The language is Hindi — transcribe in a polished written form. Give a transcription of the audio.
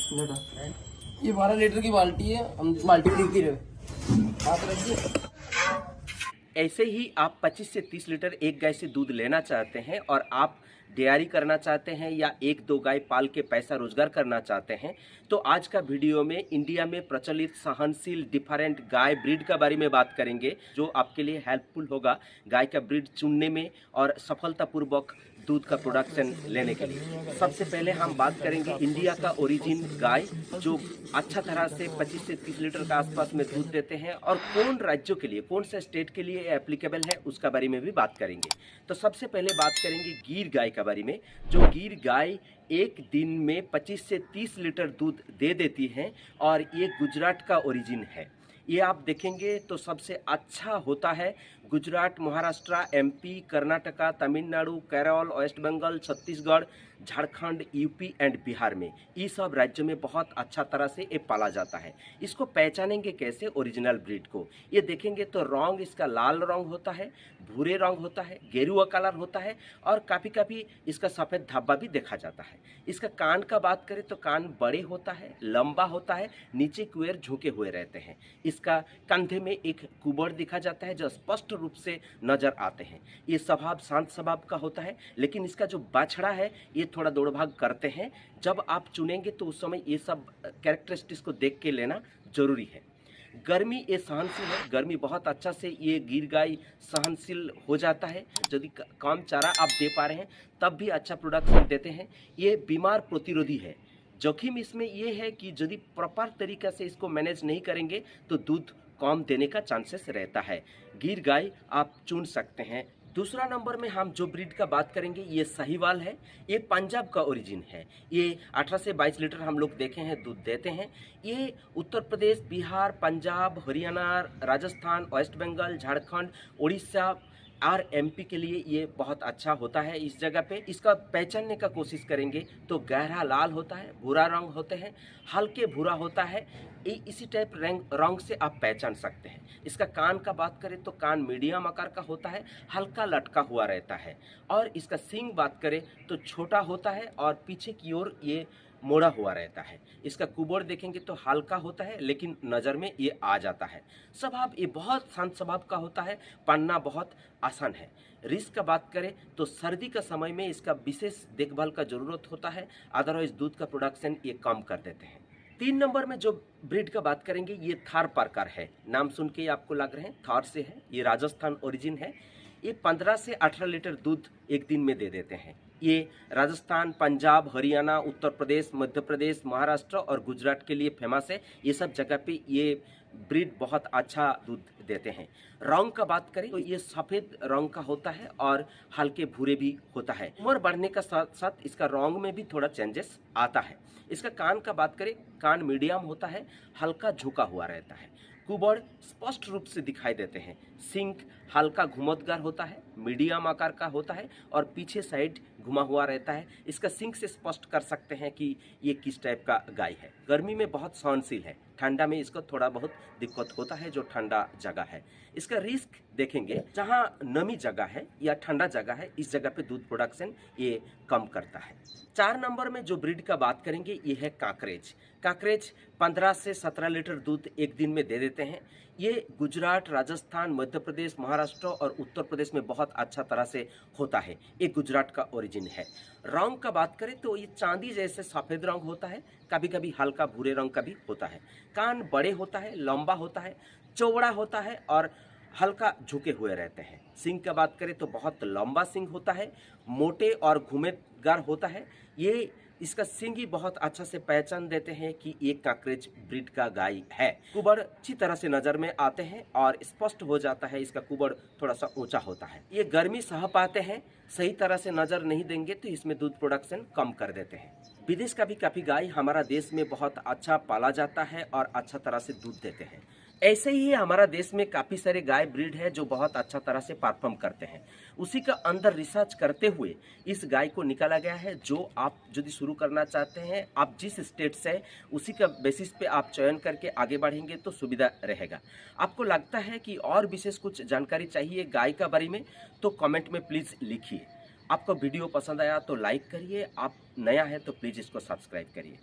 ये 12 लीटर की बाल्टी है, हम बाल्टी देखती रहे हाथ रखिए। ऐसे ही आप 25 से 30 लीटर एक गाय से दूध लेना चाहते हैं और आप डेयरी करना चाहते हैं या एक दो गाय पाल के पैसा रोजगार करना चाहते हैं, तो आज का वीडियो में इंडिया में प्रचलित सहनशील डिफरेंट गाय ब्रीड के बारे में बात करेंगे, जो आपके लिए हेल्पफुल होगा गाय का ब्रीड चुनने में और सफलतापूर्वक दूध का प्रोडक्शन लेने के लिए। सबसे पहले हम बात करेंगे इंडिया का ओरिजिन गाय, जो अच्छा तरह से 25 से 30 लीटर के आसपास में दूध देते हैं, और कौन राज्यों के लिए, कौन से स्टेट के लिए एप्लीकेबल है उसका बारे में भी बात करेंगे। तो सबसे पहले बात करेंगे गिर गाय के बारे में। जो गिर गाय एक दिन में 25 से 30 लीटर दूध दे देती है और ये गुजरात का ओरिजिन है। ये आप देखेंगे तो सबसे अच्छा होता है Gujarat, Maharashtra, MP, Karnataka, Tamil Nadu, Kerala, West Bengal, Chhattisgarh, Jharkhand, UP and Bihar में, ये सब राज्यों में बहुत अच्छा तरह से ये पाला जाता है। इसको पहचानेंगे कैसे ओरिजिनल ब्रीड को? ये देखेंगे तो रंग इसका लाल रंग होता है, भूरे रंग होता है, गेरुआ कलर होता है, और काफ़ी काफ़ी इसका सफ़ेद धब्बा भी देखा जाता है। इसका कान का बात करें तो कान बड़े होता है, लंबा होता है, नीचे की ओर झुके हुए रहते हैं। इसका कंधे में एक कुबड़ दिखा जाता है जो स्पष्ट रूप से नजर आते हैं। ये स्वभाव शांत स्वभाव का होता है, लेकिन इसका जो बाछड़ा है ये थोड़ा दौड़ भाग करते हैं। जब आप चुनेंगे तो उस समय ये सब कैरेक्टरिस्टिक्स को देख के लेना जरूरी है। गर्मी ये सहनशील है, गर्मी बहुत अच्छा से ये गिर गाय सहनशील हो जाता है। यदि कम चारा आप दे पा रहे हैं तब भी अच्छा प्रोडक्शन देते हैं। ये बीमार प्रतिरोधी है। जोखिम इसमें ये है कि यदि प्रॉपर तरीक़े से इसको मैनेज नहीं करेंगे तो दूध कम देने का चांसेस रहता है। गिर गाय आप चुन सकते हैं। दूसरा नंबर में हम जो ब्रीड का बात करेंगे ये साहिवाल है। ये पंजाब का ओरिजिन है। ये 18 से 22 लीटर हम लोग देखे हैं दूध देते हैं। ये उत्तर प्रदेश, बिहार, पंजाब, हरियाणा, राजस्थान, वेस्ट बंगाल, झारखंड, उड़ीसा और एमपी के लिए ये बहुत अच्छा होता है। इस जगह पे इसका पहचानने का कोशिश करेंगे तो गहरा लाल होता है, भूरा रंग होते हैं, हल्के भूरा होता है। इसी टाइप रंग से आप पहचान सकते हैं। इसका कान का बात करें तो कान मीडियम आकार का होता है, हल्का लटका हुआ रहता है, और इसका सींग बात करें तो छोटा होता है और पीछे की ओर ये मोड़ा हुआ रहता है। इसका कुबड़ देखेंगे तो हल्का होता है, लेकिन नज़र में ये आ जाता है। स्वभाव ये बहुत शांत स्वभाव का होता है, पालना बहुत आसान है। रिस्क का बात करें तो सर्दी का समय में इसका विशेष देखभाल का ज़रूरत होता है, अदरवाइज दूध का प्रोडक्शन ये कम कर देते हैं। 3 नंबर में जो ब्रीड का बात करेंगे ये थार पारकर है। नाम सुन के आपको लग रहे हैं थार से है। ये राजस्थान ओरिजिन है। ये 15 से 18 लीटर दूध एक दिन में दे देते हैं। ये राजस्थान, पंजाब, हरियाणा, उत्तर प्रदेश, मध्य प्रदेश, महाराष्ट्र और गुजरात के लिए फेमस है। ये सब जगह पे ये ब्रीड बहुत अच्छा दूध देते हैं। रंग का बात करें तो ये सफ़ेद रंग का होता है और हल्के भूरे भी होता है। उम्र बढ़ने का साथ साथ इसका रंग में भी थोड़ा चेंजेस आता है। इसका कान का बात करें, कान मीडियम होता है, हल्का झुका हुआ रहता है, कुबड़ स्पष्ट रूप से दिखाई देते हैं, सिंक हल्का घुमतगर होता है, मीडियम आकार का होता है और पीछे साइड घुमा हुआ रहता है। इसका सिंक से स्पष्ट कर सकते हैं कि ये किस टाइप का गाय है। गर्मी में बहुत सहनशील है, ठंडा में इसको थोड़ा बहुत दिक्कत होता है जो ठंडा जगह है। इसका रिस्क देखेंगे, जहाँ नमी जगह है या ठंडा जगह है इस जगह पे दूध प्रोडक्शन ये कम करता है। 4 नंबर में जो ब्रीड का बात करेंगे ये है काकरेज। काकरेज 15 से 17 लीटर दूध एक दिन में दे देते हैं। ये गुजरात, राजस्थान, मध्य प्रदेश, महाराष्ट्र और उत्तर प्रदेश में बहुत अच्छा तरह से होता है। ये गुजरात का ओरिजिन है। रंग का बात करें तो ये चांदी जैसे सफ़ेद रंग होता है, कभी कभी हल्का भूरे रंग का भी होता है। कान बड़े होता है, लंबा होता है, चौड़ा होता है और हल्का झुके हुए रहते हैं। सींग का बात करें तो बहुत लंबा सींग होता है, मोटे और घुमेदार होता है। ये इसका सींग ही बहुत अच्छा से पहचान देते हैं कि ये काकरेज ब्रीड का गाय है। कुबड़ अच्छी तरह से नजर में आते हैं और स्पष्ट हो जाता है। इसका कुबड़ थोड़ा सा ऊंचा होता है। ये गर्मी सह पाते हैं, सही तरह से नजर नहीं देंगे तो इसमें दूध प्रोडक्शन कम कर देते हैं। विदेश का भी काफी गाय हमारा देश में बहुत अच्छा पाला जाता है और अच्छा तरह से दूध देते हैं। ऐसे ही हमारा देश में काफ़ी सारे गाय ब्रीड है जो बहुत अच्छा तरह से परफॉर्म करते हैं। उसी का अंदर रिसर्च करते हुए इस गाय को निकाला गया है, जो आप यदि शुरू करना चाहते हैं, आप जिस स्टेट से है उसी का बेसिस पे आप चयन करके आगे बढ़ेंगे तो सुविधा रहेगा। आपको लगता है कि और विशेष कुछ जानकारी चाहिए गाय का बारे में तो कमेंट में प्लीज़ लिखिए। आपको वीडियो पसंद आया तो लाइक करिए, आप नया है तो प्लीज़ इसको सब्सक्राइब करिए।